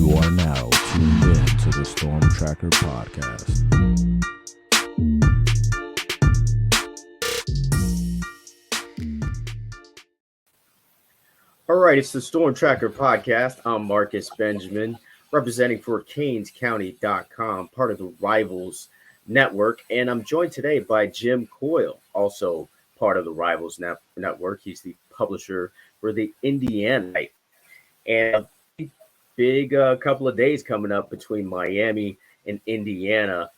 You are now tuned in to the Storm Tracker podcast. All right, it's the Storm Tracker podcast. I'm Marcus Benjamin, representing for CanesCounty.com, part of the Rivals Network. And I'm joined today by Jim Coyle, also part of the Rivals Network. He's the publisher for the Indiana. And a big couple of days coming up between Miami and Indiana.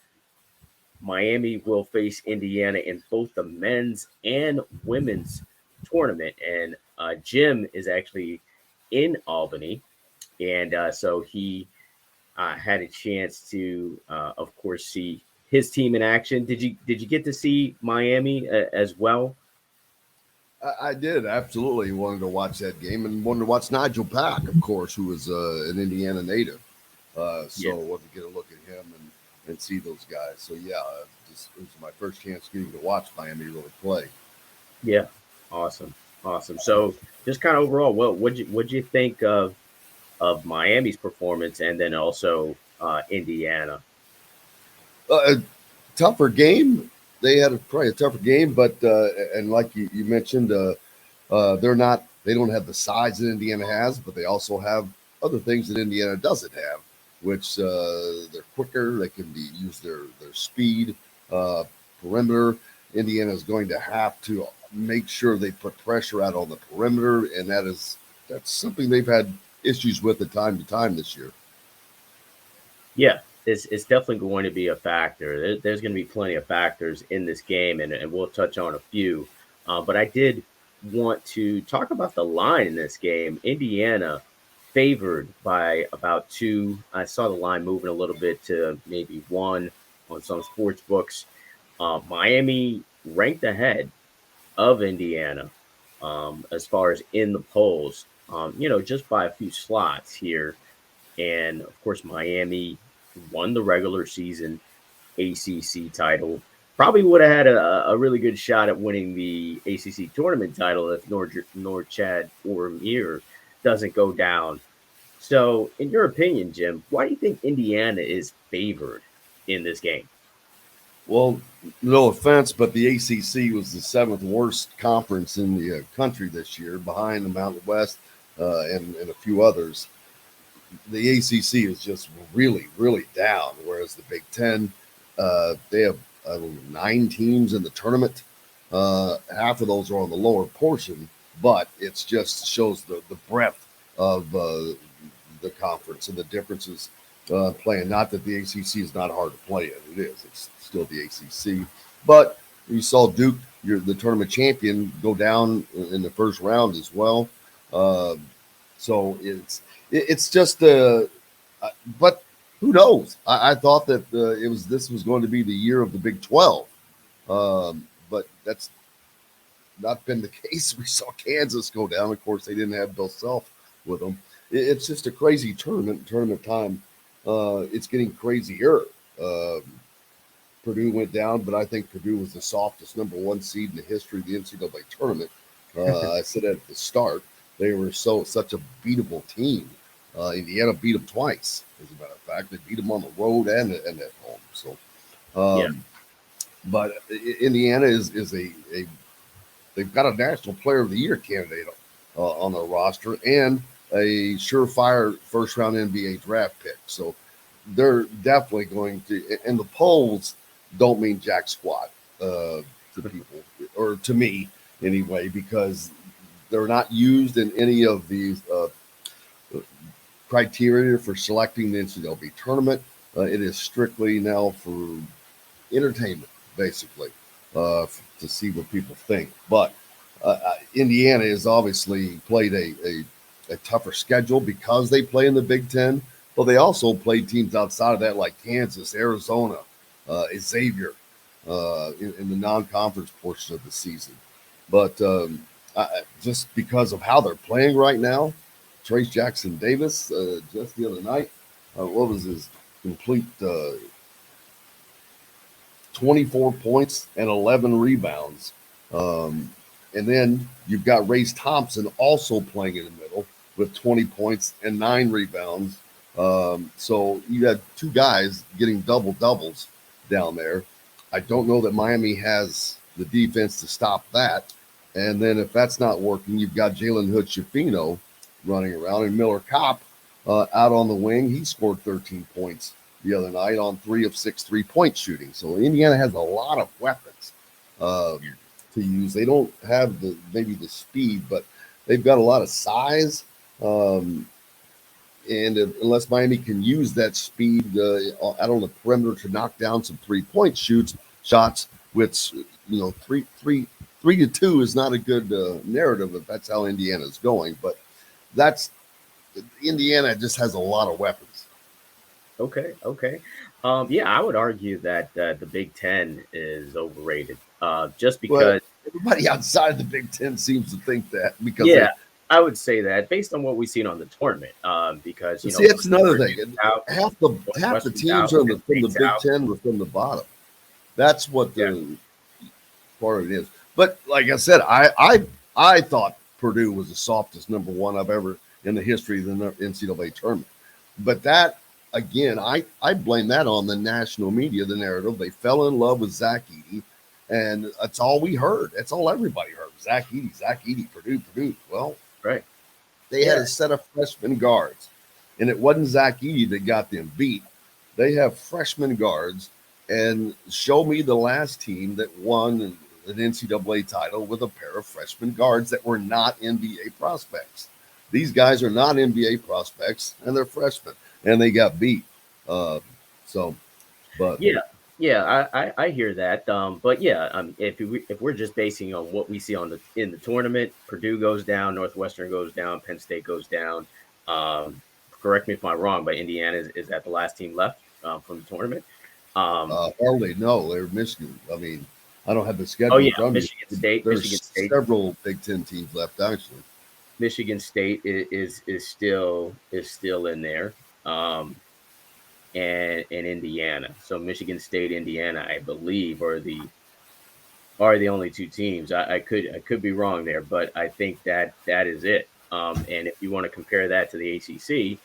Miami will face Indiana in both the men's and women's tournament. And Jim is actually in Albany. And so he had a chance to, of course, see his team in action. Did you get to see Miami as well? I did absolutely wanted to watch that game and wanted to watch Nigel Pack, of course, who was an Indiana native. So wanted to get a look at him and see those guys. So yeah, it was my first chance getting to watch Miami really play. Yeah, awesome. So just kind of overall, what'd you think of Miami's performance, and then also Indiana? A tougher game. They had probably a tougher game, but and like you mentioned, they don't have the size that Indiana has, but they also have other things that Indiana doesn't have, which they're quicker. They can use their speed, perimeter. Indiana is going to have to make sure they put pressure out on the perimeter, and that's something they've had issues with at time to time this year. Yeah, it's definitely going to be a factor. There's going to be plenty of factors in this game, and we'll touch on a few. But I did want to talk about the line in this game. Indiana favored by about 2. I saw the line moving a little bit to maybe 1 on some sports books. Miami ranked ahead of Indiana as far as in the polls, just by a few slots here. And of course, Miami won the regular season ACC title. Probably would have had a really good shot at winning the ACC tournament title if Norchad Omier doesn't go down. So, in your opinion, Jim, why do you think Indiana is favored in this game? Well, no offense, but the ACC was the 7th worst conference in the country this year, behind the Mountain West and a few others. The ACC is just really, really down, whereas the Big Ten, they have 9 teams in the tournament. Half of those are on the lower portion, but it just shows the breadth of the conference and the differences playing. Not that the ACC is not hard to play in. It is. It's still the ACC. But you saw Duke, the tournament champion, go down in the first round as well. So it's just but who knows? I thought that this was going to be the year of the Big 12, but that's not been the case. We saw Kansas go down. Of course, they didn't have Bill Self with them. It's just a crazy tournament time. It's getting crazier. Purdue went down, but I think Purdue was the softest number 1 seed in the history of the NCAA tournament. I said that at the start. They were such a beatable team. Indiana beat them twice, as a matter of fact. They beat them on the road and at home. So, But Indiana is they've got a National Player of the Year candidate on their roster and a surefire first-round NBA draft pick. So they're definitely going to. And the polls don't mean jack squat to people, or to me anyway, because they're not used in any of these criteria for selecting the NCAA tournament. It is strictly now for entertainment, basically, to see what people think. But Indiana has obviously played a tougher schedule because they play in the Big Ten. Well, they also play teams outside of that, like Kansas, Arizona, Xavier, in the non-conference portion of the season. But just because of how they're playing right now, Trace Jackson Davis, just the other night, what was his complete 24 points and 11 rebounds. And then you've got Race Thompson also playing in the middle with 20 points and 9 rebounds. So you had two guys getting double doubles down there. I don't know that Miami has the defense to stop that. And then if that's not working, you've got Jalen Hood Shafino running around and Miller Kopp out on the wing. He scored 13 points the other night on 3 of 6 3-point shooting. So Indiana has a lot of weapons to use. They don't have maybe the speed, but they've got a lot of size. And unless Miami can use that speed out on the perimeter to knock down some 3-point shots, which three to two is not a good narrative if that's how Indiana's going. But that's Indiana just has a lot of weapons. Okay. Yeah, I would argue that the Big Ten is overrated. Just because everybody outside of the Big Ten seems to think that. Because I would say that based on what we've seen on the tournament. Because it's another thing. Half the teams from the Big Ten were from the bottom. That's what the part of it is. But like I said, I thought Purdue was the softest number one I've ever in the history of the NCAA tournament. But that, again, I blame that on the national media, the narrative. They fell in love with Zach Edey, and that's all we heard. That's all everybody heard. Zach Edey, Purdue. Well, right. They had a set of freshman guards, and it wasn't Zach Edey that got them beat. They have freshman guards, and show me the last team that won an NCAA title with a pair of freshman guards that were not NBA prospects. These guys are not NBA prospects, and they're freshmen, and they got beat. I hear that. But yeah, if we're just basing on what we see in the tournament, Purdue goes down, Northwestern goes down, Penn State goes down. Correct me if I'm wrong, but Indiana is that the last team left from the tournament? Hardly, no, they're Michigan. I mean, I don't have the schedule. Oh yeah, Michigan State. There's several Big Ten teams left actually. Michigan State is still in there, and Indiana. So Michigan State, Indiana, I believe, are the only two teams. I could be wrong there, but I think that is it. And if you want to compare that to the ACC,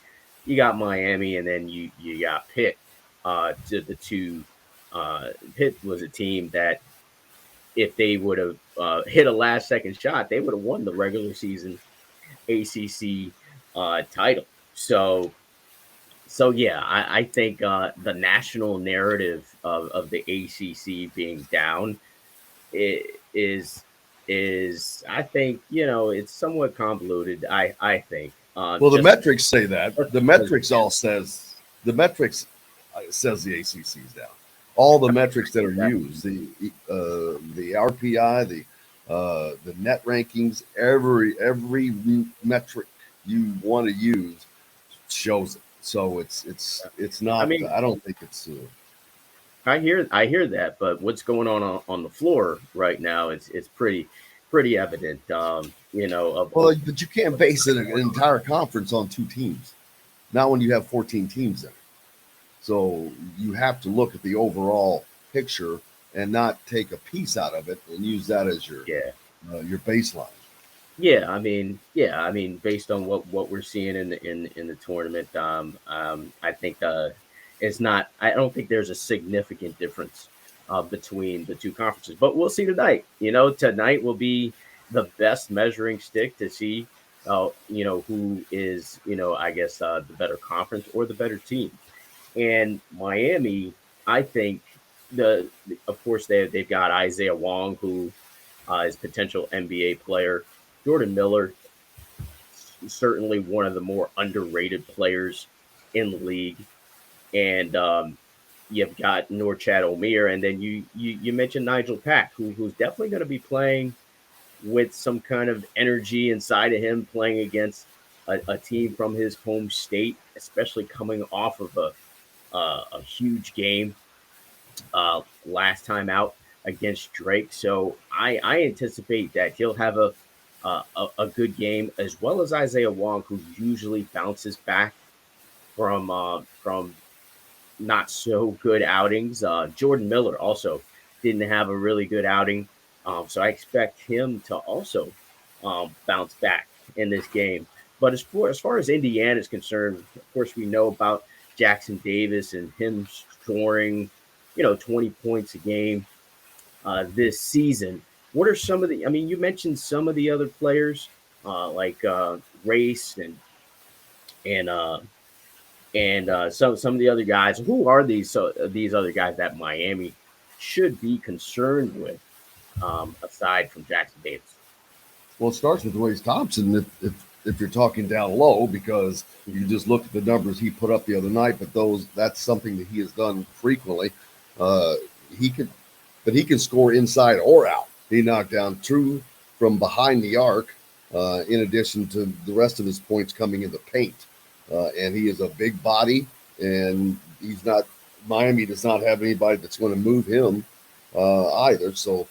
you got Miami, and then you got Pitt. To the two, Pitt was a team that if they would have hit a last second shot, they would have won the regular season ACC title. So yeah, I think the national narrative of the ACC being down is I think it's somewhat convoluted. I think. The metrics say that. The metrics says the ACC is down. All the metrics that are used, the RPI, the net rankings, every metric you want to use shows it. So it's not. I mean, I don't think it's. I hear that, but what's going on the floor right now? It's pretty evident. But you can't base an entire conference on 2 teams. Not when you have 14 teams in it. So you have to look at the overall picture and not take a piece out of it and use that as your baseline. Yeah, I mean, based on what we're seeing in the tournament, I think it's not. I don't think there's a significant difference between the two conferences, but we'll see tonight. Tonight will be the best measuring stick to see, who is, I guess the better conference or the better team. And Miami, I think of course they've got Isaiah Wong, who is potential NBA player. Jordan Miller, certainly one of the more underrated players in the league. And you've got Norchad Omier, and then you mentioned Nigel Pack, who's definitely going to be playing with some kind of energy inside of him, playing against a team from his home state, especially coming off of a huge game last time out against Drake. So I anticipate that he'll have a good game, as well as Isaiah Wong, who usually bounces back from not so good outings. Jordan Miller also didn't have a really good outing, so I expect him to also bounce back in this game. But as far as Indiana is concerned, of course, we know about Jackson Davis and him scoring, 20 points a game this season. What are some of the? I mean, you mentioned some of the other players like Race and some of the other guys. Who are these other guys that Miami should be concerned with aside from Jackson Davis? Well, it starts with Royce Thompson if you're talking down low, because you just look at the numbers he put up the other night, but that's something that he has done frequently. Uh, he can score inside or out. He knocked down two from behind the arc, in addition to the rest of his points coming in the paint. And he is a big body, and he's not. Miami does not have anybody that's going to move him either. So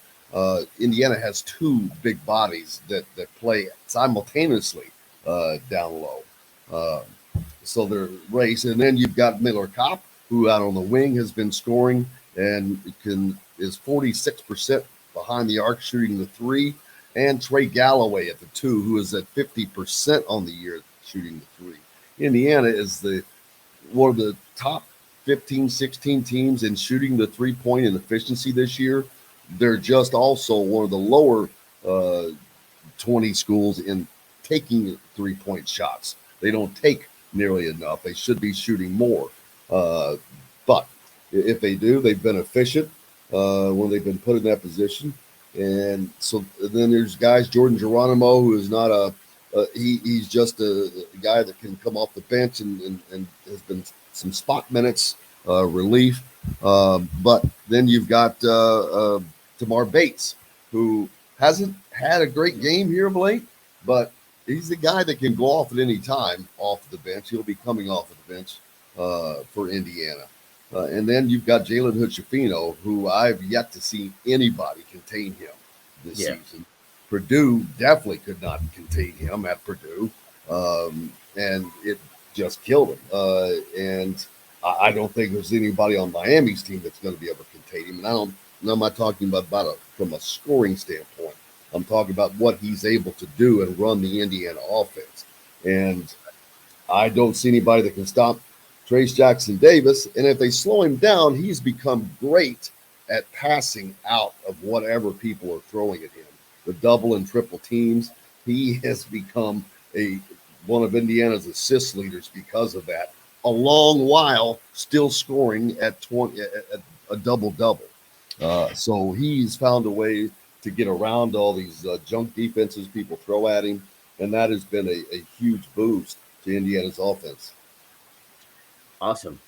Indiana has two big bodies that play simultaneously down low. Uh, so they're race, and then you've got Miller Kopp, who out on the wing has been scoring and is 46% behind the arc shooting the three, and Trey Galloway at the two, who is at 50% on the year shooting the three. Indiana is one of the top 15, 16 teams in shooting the three-point and efficiency this year. They're just also one of the lower 20 schools in taking three-point shots. They don't take nearly enough. They should be shooting more. But if they do, they've been efficient when they've been put in that position. And so then there's guys, Jordan Geronimo, who is not he's just a guy that can come off the bench and has been some spot minutes relief. But then you've got Tamar Bates, who hasn't had a great game here of late, but he's the guy that can go off at any time off the bench. He'll be coming off of the bench for Indiana. And then you've got Jalen Hood-Schifino, who I've yet to see anybody contain him this season. Purdue definitely could not contain him at Purdue, and it just killed him. And I don't think there's anybody on Miami's team that's going to be able to contain him. And I'm not talking about from a scoring standpoint. I'm talking about what he's able to do and run the Indiana offense. And I don't see anybody that can stop Trayce Jackson Davis. And if they slow him down, he's become great at passing out of whatever people are throwing at him. The double and triple teams. He has become one of Indiana's assist leaders because of that. A long while still scoring at a double-double. So he's found a way to get around all these junk defenses people throw at him, and that has been a huge boost to Indiana's offense. Awesome.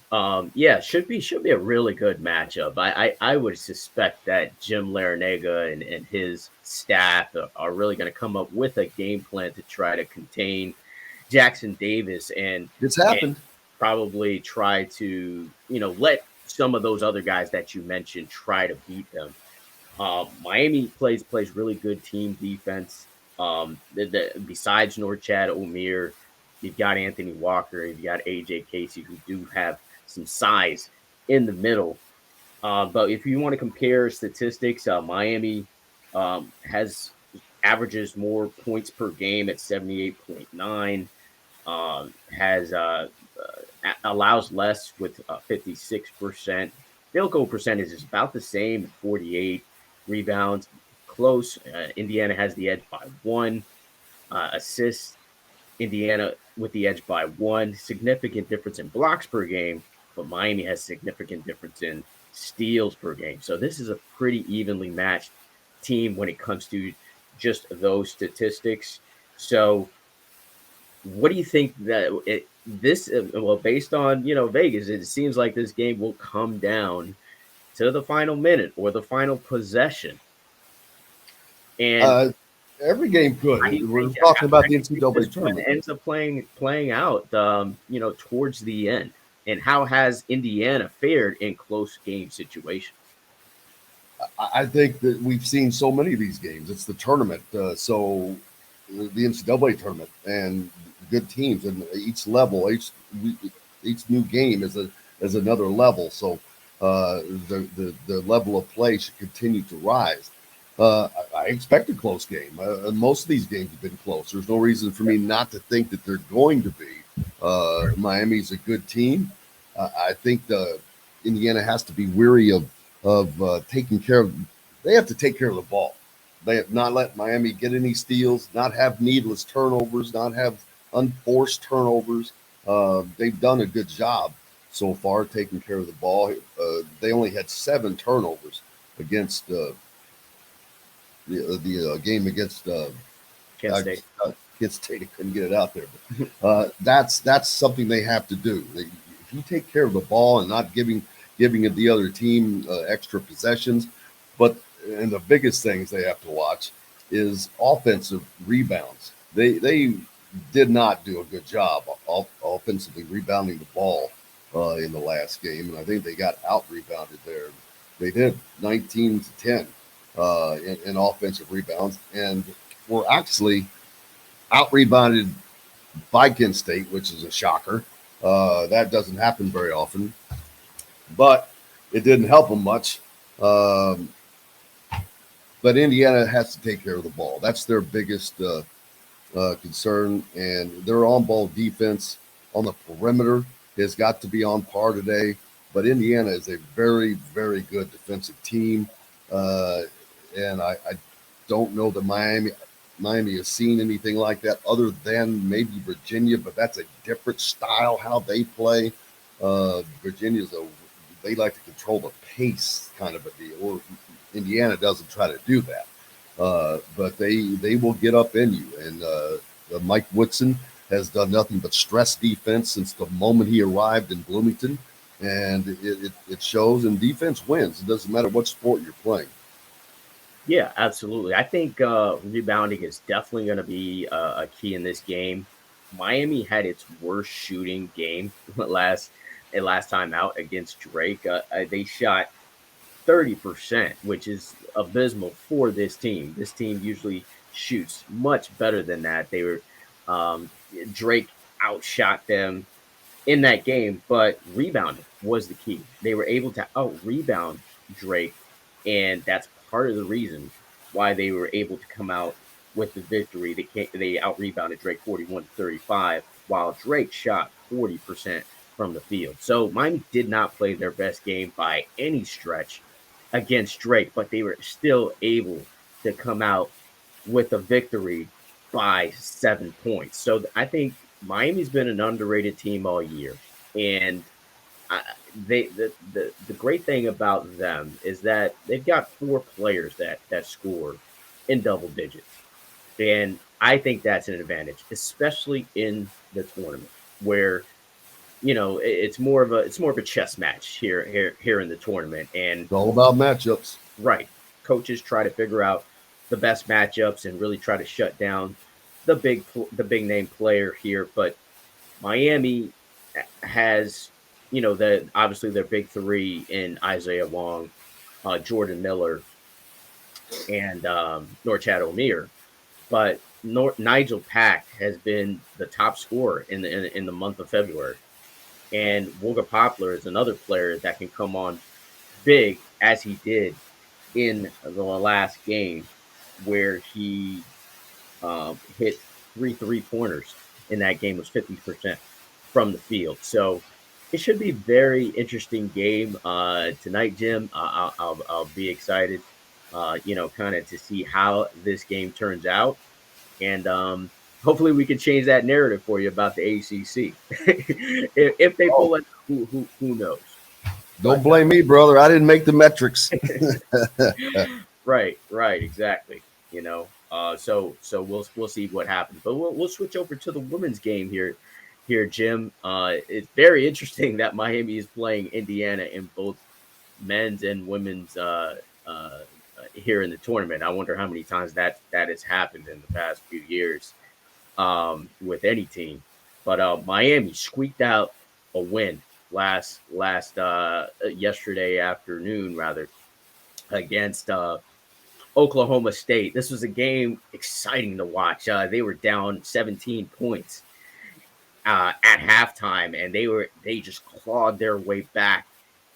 Should be a really good matchup. I would suspect that Jim Larinaga and his staff are really going to come up with a game plan to try to contain Jackson Davis, and it's happened. And probably try to let some of those other guys that you mentioned try to beat them. Miami plays really good team defense. Besides Norchad Omier, you've got Anthony Walker, you've got AJ Casey, who do have some size in the middle. But if you want to compare statistics, Miami averages more points per game at 78.9, allows less with 56%. Field goal percentage is about the same, 48. Rebounds close. Indiana has the edge by 1. Assists, Indiana with the edge by 1. Significant difference in blocks per game, but Miami has significant difference in steals per game. So this is a pretty evenly matched team when it comes to just those statistics. So what do you think that based on Vegas, it seems like this game will come down to the final minute or the final possession. And every game could. We're talking about the NCAA tournament. Ends up playing out, towards the end. And how has Indiana fared in close game situations? I think that we've seen so many of these games. It's the tournament, so the NCAA tournament, and good teams, and each level, each new game is another level. So the level of play should continue to rise. I expect a close game. Most of these games have been close. There's no reason for me not to think that they're going to be. Miami's a good team. I think the Indiana has to be weary of taking care of. They have to take care of the ball. They have not let Miami get any steals, not have needless turnovers, not have unforced turnovers. They've done a good job so far taking care of the ball. They only had 7 turnovers against the game against Kent State. Kent State. Couldn't get it out there. But, that's something they have to do. If you take care of the ball and not giving the other team extra possessions, and the biggest things they have to watch is offensive rebounds. They did not do a good job offensively rebounding the ball in the last game, and I think they got out rebounded there. They did 19-10 in offensive rebounds, and were actually out rebounded by Kent State, which is a shocker. That doesn't happen very often, but it didn't help them much. But Indiana has to take care of the ball. That's their biggest concern, and their on-ball defense on the perimeter has got to be on par today. But Indiana is a very, very good defensive team, and I don't know that Miami has seen anything like that other than maybe Virginia, but that's a different style how they play. They like to control the pace kind of a deal. Indiana doesn't try to do that, but they will get up in you. And Mike Woodson has done nothing but stress defense since the moment he arrived in Bloomington, and it shows. And defense wins. It doesn't matter what sport you're playing. Yeah, absolutely. I think rebounding is definitely going to be a key in this game. Miami had its worst shooting game last time out against Drake. They shot 30%, which is abysmal for this team. This team usually shoots much better than that. They were Drake outshot them in that game, but rebounding was the key. They were able to out rebound Drake, and that's part of the reason why they were able to come out with the victory. They out rebounded Drake 41-35, while Drake shot 40% from the field. So Miami did not play their best game by any stretch against Drake, but they were still able to come out with a victory by 7 points. So I think Miami's been an underrated team all year, and the great thing about them is that they've got 4 players that score in double digits, and I think that's an advantage, especially in the tournament where it's more of a chess match here in the tournament, and It's all about matchups. right, coaches try to figure out the best matchups and really try to shut down the big name player here. But Miami has, obviously their big 3 in Isaiah Wong, Jordan Miller, and Norchad Omier. But Nigel Pack has been the top scorer in the month of February, and Wooga Poplar is another player that can come on big, as he did in the last game, where he hit 3 3-pointers in that game, was 50% from the field. So it should be a very interesting game tonight, Jim. I'll be excited, kind of to see how this game turns out, and hopefully we can change that narrative for you about the ACC. if they pull it, who knows? Don't blame me, brother. I didn't make the metrics. Right, exactly. So we'll see what happens. But we'll switch over to the women's game here, Jim. It's very interesting that Miami is playing Indiana in both men's and women's here in the tournament. I wonder how many times that has happened in the past few years with any team. But Miami squeaked out a win yesterday afternoon, rather, against Oklahoma State. This was a game exciting to watch. They were down 17 points at halftime, and they just clawed their way back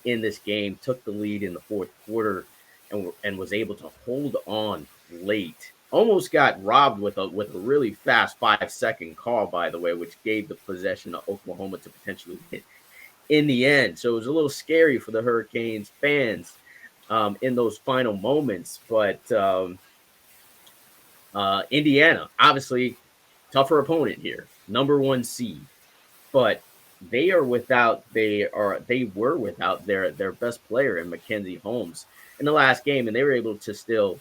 in this game, took the lead in the fourth quarter, and was able to hold on late. Almost got robbed with a really fast 5-second call, by the way, which gave the possession to Oklahoma to potentially hit in the end. So it was a little scary for the Hurricanes fans in those final moments. But Indiana, obviously, tougher opponent here, number one seed, but they were without their best player in Mackenzie Holmes in the last game, and they were able to still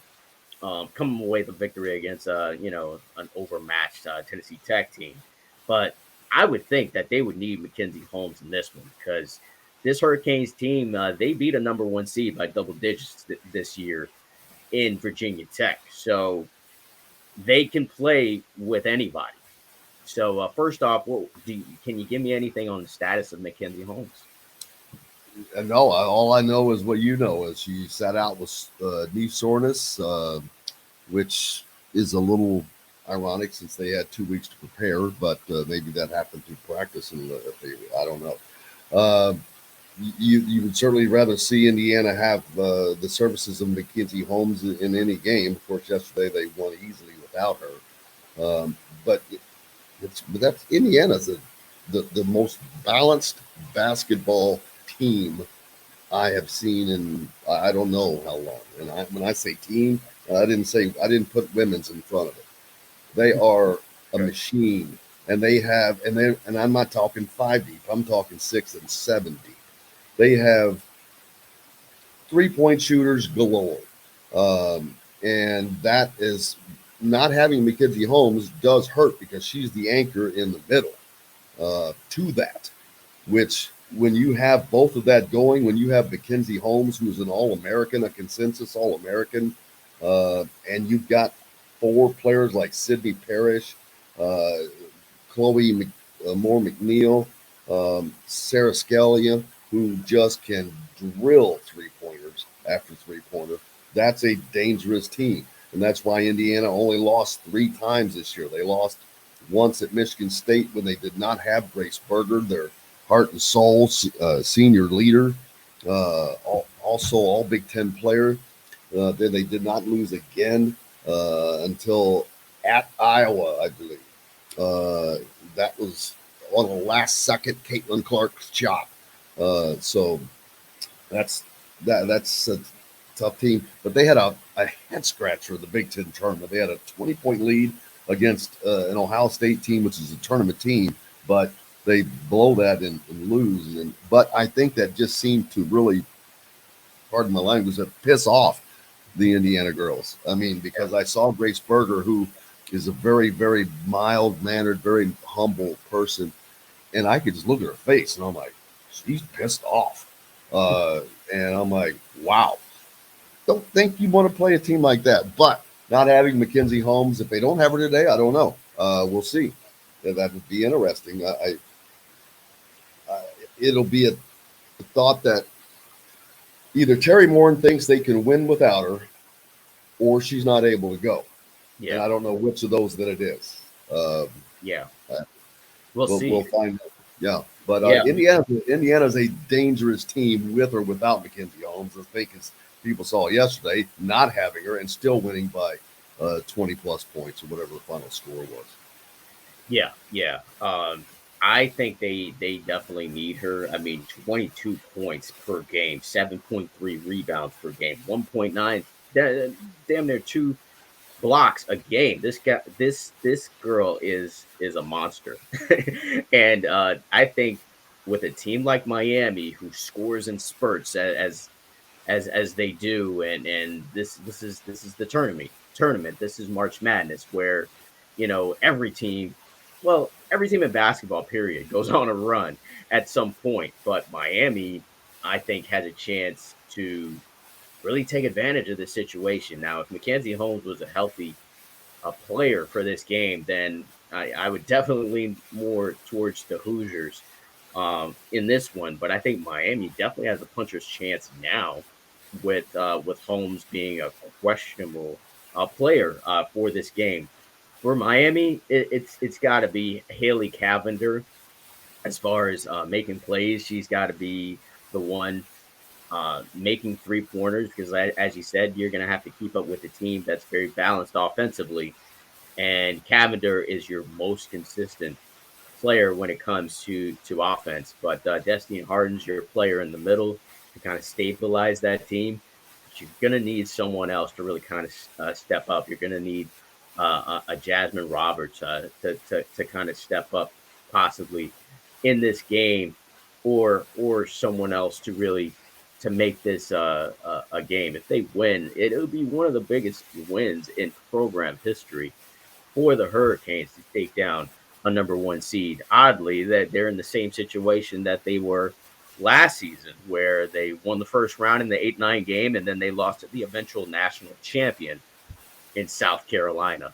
come away with a victory against an overmatched Tennessee Tech team. But I would think that they would need Mackenzie Holmes in this one because this Hurricanes team they beat a number one seed by double digits this year in Virginia Tech, so they can play with anybody. So first off, can you give me anything on the status of Mackenzie Holmes? And no, all I know is what you know is she sat out with knee soreness, which is a little ironic since they had 2 weeks to prepare, but maybe that happened through practice, and I don't know. Uh, you would certainly rather see Indiana have the services of Mackenzie Holmes in any game. Of course, yesterday they won easily without her, but that's Indiana's the most balanced basketball team I have seen in I don't know how long. And when I say team, I didn't put women's in front of it. They are a machine, and and I'm not talking 5 deep. I'm talking 6 and 7 deep. They have 3-point shooters galore, and that is not having Mackenzie Holmes does hurt because she's the anchor in the middle to that, which when you have both of that going, when you have Mackenzie Holmes, who's an All-American, a consensus All-American, and you've got four players like Sydney Parrish, Chloe Moore McNeil, Sarah Scalia, who just can drill three-pointers after three-pointer, that's a dangerous team. And that's why Indiana only lost 3 times this year. They lost once at Michigan State when they did not have Grace Berger, their heart and soul senior leader, also all Big Ten player. Then they did not lose again until at Iowa, I believe. That was on the last second Caitlin Clark's shot. So that's a tough team. But they had a head scratcher in the Big Ten tournament. They had a 20-point lead against an Ohio State team, which is a tournament team, but they blow that and lose. But I think that just seemed to really, pardon my language, piss off the Indiana girls. I mean, because I saw Grace Berger, who is a very, very mild-mannered, very humble person, and I could just look at her face, and I'm like, she's pissed off. And I'm like, wow. Don't think you want to play a team like that. But not having Mackenzie Holmes, if they don't have her today, I don't know. We'll see. That would be interesting. It'll be a thought that either Terry Morin thinks they can win without her, or she's not able to go. Yeah. And I don't know which of those that it is. Yeah. We'll see. We'll find out. Yeah. But Indiana's a dangerous team with or without Mackenzie Holmes. I think as people saw yesterday, not having her and still winning by 20-plus points or whatever the final score was. Yeah. I think they definitely need her. I mean, 22 points per game, 7.3 rebounds per game, 1.9, damn near 2 blocks a game. This girl is a monster. And I think with a team like Miami who scores in spurts as they do, and this is the tournament. This is March Madness, where every team in basketball period goes on a run at some point, but Miami, I think, has a chance to really take advantage of the situation. Now, if Mackenzie Holmes was a healthy player for this game, then I would definitely lean more towards the Hoosiers in this one. But I think Miami definitely has a puncher's chance now with Holmes being a questionable player for this game. For Miami, it's got to be Haley Cavender as far as making plays. She's got to be the one making 3-pointers, because as you said, you're going to have to keep up with a team that's very balanced offensively. And Cavender is your most consistent player when it comes to offense. But Destiny Harden's your player in the middle to kind of stabilize that team. But you're going to need someone else to really kind of step up. You're going to need a Jasmine Roberts to kind of step up possibly in this game, or someone else to really to make this a game. If they win, it'll be one of the biggest wins in program history for the Hurricanes to take down a number one seed. Oddly, that they're in the same situation that they were last season, where they won the first round in the 8-9 game, and then they lost to the eventual national champion in South Carolina.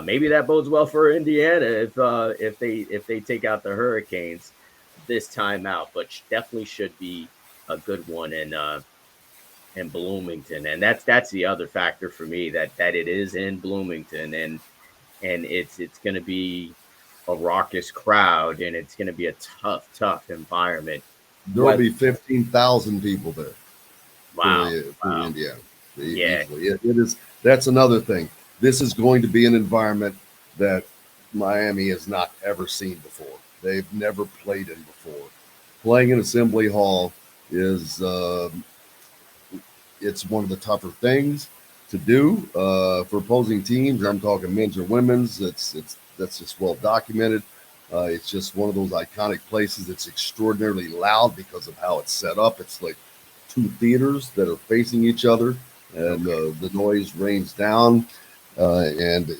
Maybe that bodes well for Indiana if they take out the Hurricanes this time out, but definitely should be a good one in Bloomington, and that's the other factor for me, that it is in Bloomington, and it's going to be a raucous crowd, and it's going to be a tough environment. There'll be 15,000 people there. Wow, for Indiana. Yeah. Easily. It is. That's another thing. This is going to be an environment that Miami has not ever seen before. They've never played in before. Playing in Assembly Hall is it's one of the tougher things to do for opposing teams. I'm talking men's or women's. That's just well documented. It's just one of those iconic places. It's extraordinarily loud because of how it's set up. It's like two theaters that are facing each other, and the noise rains down. And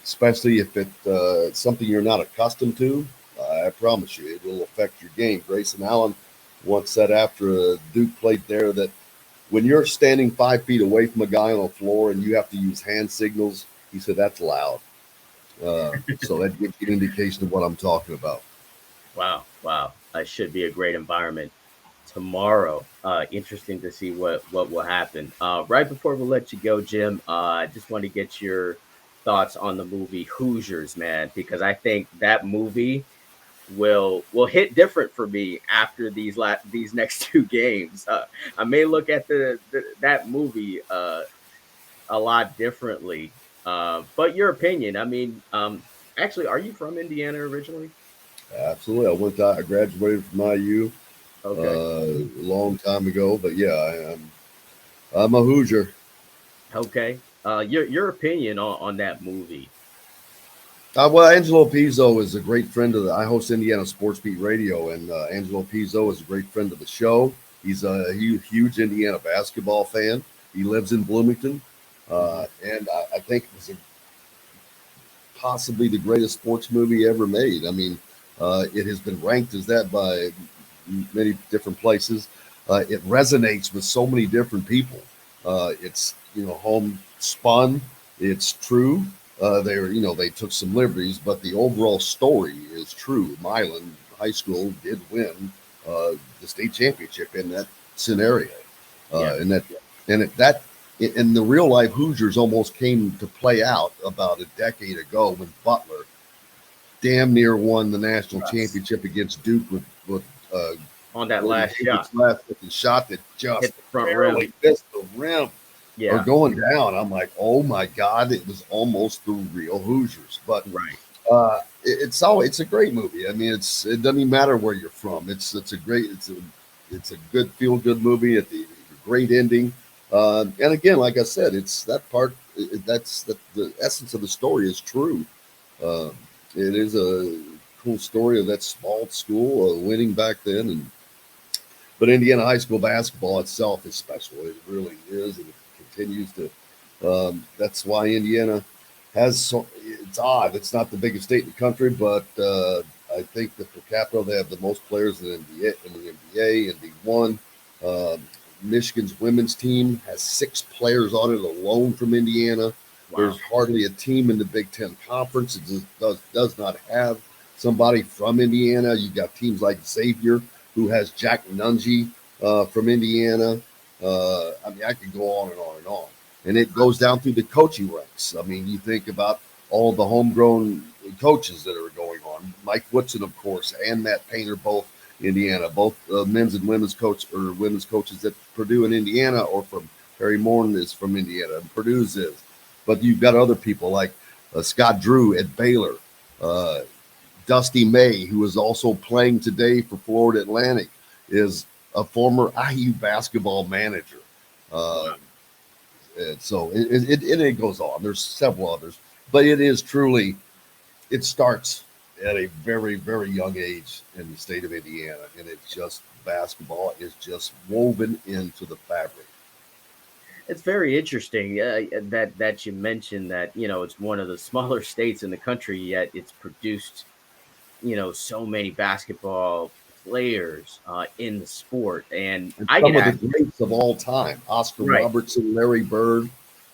especially if it's something you're not accustomed to, I promise you, it will affect your game. Grayson Allen once said after Duke played there that when you're standing 5 feet away from a guy on the floor and you have to use hand signals, he said that's loud. So that gives you an indication of what I'm talking about. Wow. It should be a great environment tomorrow. Interesting to see what will happen. Right before we let you go, Jim, I just want to get your thoughts on the movie Hoosiers, man, because I think that movie will hit different for me after these next two games. I may look at that movie a lot differently. But your opinion, I mean, actually, are you from Indiana originally? Absolutely. I graduated from IU a long time ago, but yeah, I'm a Hoosier. Okay. Your opinion on that movie. Well, Angelo Pizzo is a great friend of I host Indiana Sports Beat Radio, and Angelo Pizzo is a great friend of the show. He's a huge Indiana basketball fan. He lives in Bloomington, and I think it was possibly the greatest sports movie ever made. I mean, it has been ranked as that by many different places. It resonates with so many different people. It's homespun. It's true. They took some liberties, but the overall story is true. Milan High School did win the state championship in that scenario, and the real life Hoosiers almost came to play out about a decade ago when Butler damn near won the national championship against Duke with on that last shot that just hit the front barely rim. missed the rim. Yeah. Or going down. I'm like, oh my God, it was almost the real Hoosiers. But right. It's a great movie. I mean, it doesn't even matter where you're from. It's a good feel good movie. It's a great ending. And again, like I said, it's that part. That's the essence of the story is true. It is a cool story of that small school winning back then, but Indiana high school basketball itself is special. It really is, and it continues to. That's why Indiana has. It's odd. It's not the biggest state in the country, but I think that per capita they have the most players in the NBA and D1. Michigan's women's team has 6 players on it alone from Indiana. Wow. There's hardly a team in the Big Ten Conference that does not have somebody from Indiana. You got teams like Xavier, who has Jack Nungy from Indiana. I mean, I could go on and on and on. And it goes down through the coaching ranks. I mean, you think about all the homegrown coaches that are going on. Mike Woodson, of course, and Matt Painter both Indiana, both men's and women's coaches at Purdue and Indiana, or from Harry Morton is from Indiana, and Purdue's is. But you've got other people like Scott Drew at Baylor, Dusty May, who is also playing today for Florida Atlantic, is a former IU basketball manager. And so it goes on. There's several others, but it is truly, it starts at a very, very young age in the state of Indiana, and it's just basketball is just woven into the fabric. It's very interesting that you mentioned that, it's one of the smaller states in the country, yet it's produced, so many basketball players in the sport. And And I some get of asked, the greats of all time, Oscar right, Robertson, Larry Bird,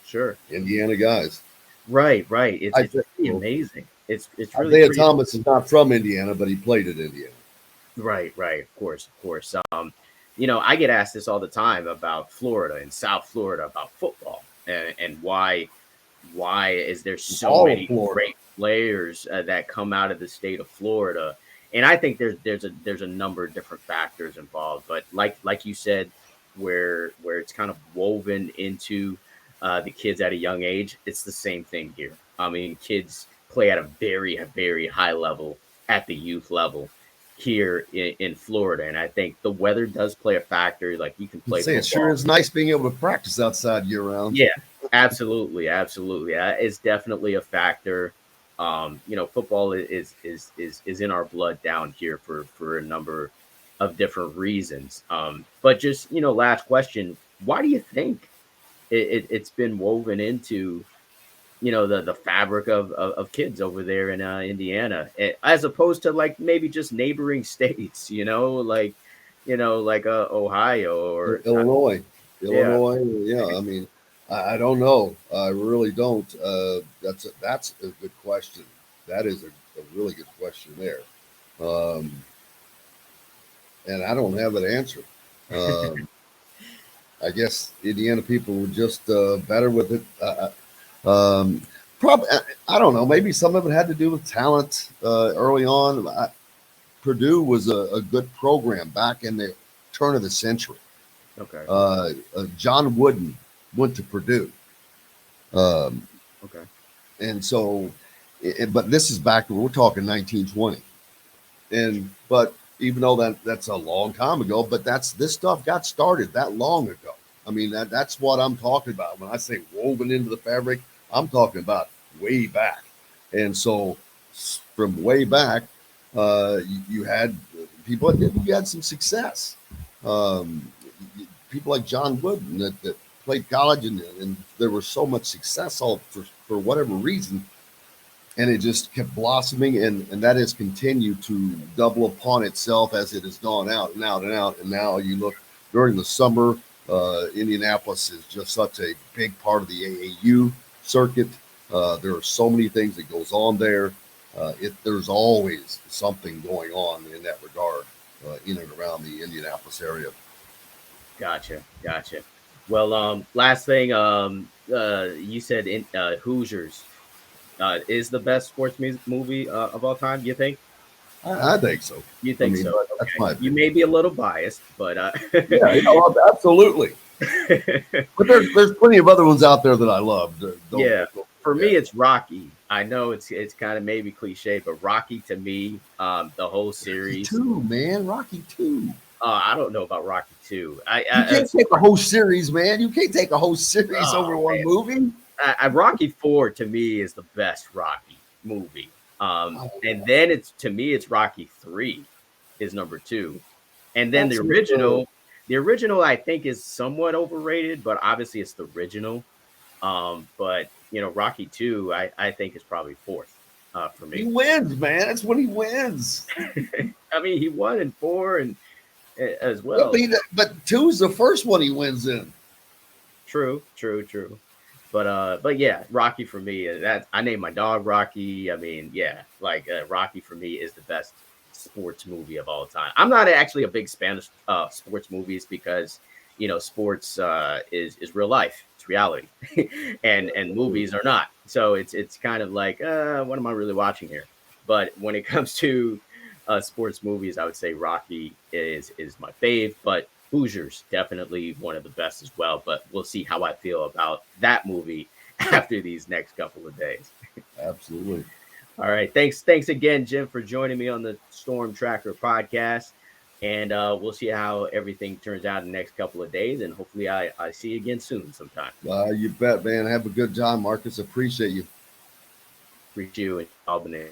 sure, Indiana guys. right. It's I it's think pretty so. amazing. It's really Isaiah pretty. Thomas is not from Indiana, but he played at Indiana. Right. Of course, of course. I get asked this all the time about Florida and South Florida about football and why is there so All of many Florida. great players that come out of the state of Florida? And I think there's a number of different factors involved, but like you said, where it's kind of woven into the kids at a young age, it's the same thing here. I mean, kids play at a very very high level at the youth level here in Florida, and I think the weather does play a factor. Like you can play Say it sure football. is nice being able to practice outside year round. Yeah, absolutely. It's definitely a factor. Football is in our blood down here for a number of different reasons. But just last question: why do you think it's been woven into the fabric of kids over there in Indiana, as opposed to like maybe just neighboring states? Like Ohio or Illinois, yeah. Illinois. Yeah, I mean, I don't know. I really don't. That's a good question. That is a really good question there, um, and I don't have an answer. Um, I guess Indiana people were just better with it. Probably, I don't know. Maybe some of it had to do with talent early on. Purdue was a good program back in the turn of the century. Okay. John Wooden went to Purdue, um, Okay. and so, but this is back we're talking 1920, and but even though that's a long time ago, but this stuff got started that long ago. I mean that's what I'm talking about when I say woven into the fabric. I'm talking about way back, and so from way back, you had people. You had some success. Um, People like John Wooden that played college, and there was so much success all for whatever reason, and it just kept blossoming, and that has continued to double upon itself as it has gone out and out and out. And now you look during the summer, Indianapolis is just such a big part of the AAU circuit. There are so many things that goes on there. There's always something going on in that regard in and around the Indianapolis area. Gotcha. Well, last thing, you said Hoosiers is the best sports music movie of all time. You think? I think so. You I think mean, so? that's Okay. my You opinion. may be a little biased, but Yeah, absolutely. But there's plenty of other ones out there that I love. yeah. For me, Yeah. it's Rocky. I know it's kind of maybe cliche, but Rocky to me, the whole Rocky series. two, man, Rocky two. I don't know about Rocky 2. You can't take a whole series, man. You can't take a whole series Oh, over one man. movie. Rocky 4 to me is the best Rocky movie. And then it's Rocky 3 is number 2. And then That's the original I think is somewhat overrated, but obviously it's the original. But Rocky 2 I think is probably fourth for he me. wins, man. That's when he wins. I mean, he won in 4 and as Yeah, well. but two's the first one he wins in. True. But yeah, Rocky for me, that I named my dog Rocky. I mean, yeah, like Rocky for me is the best sports movie of all time. I'm not actually a big Spanish sports movies because sports is real life, it's reality, and movies are not. So it's kind of like what am I really watching here? But when it comes to sports movies, I would say Rocky is my fave, but Hoosiers definitely one of the best as well. But we'll see how I feel about that movie after these next couple of days. Absolutely. All right, thanks again, Jim, for joining me on the Storm Tracker podcast, and we'll see how everything turns out in the next couple of days, and hopefully I see you again soon sometime. You bet, man. Have a good time, Marcus. Appreciate you. Appreciate you and Albany.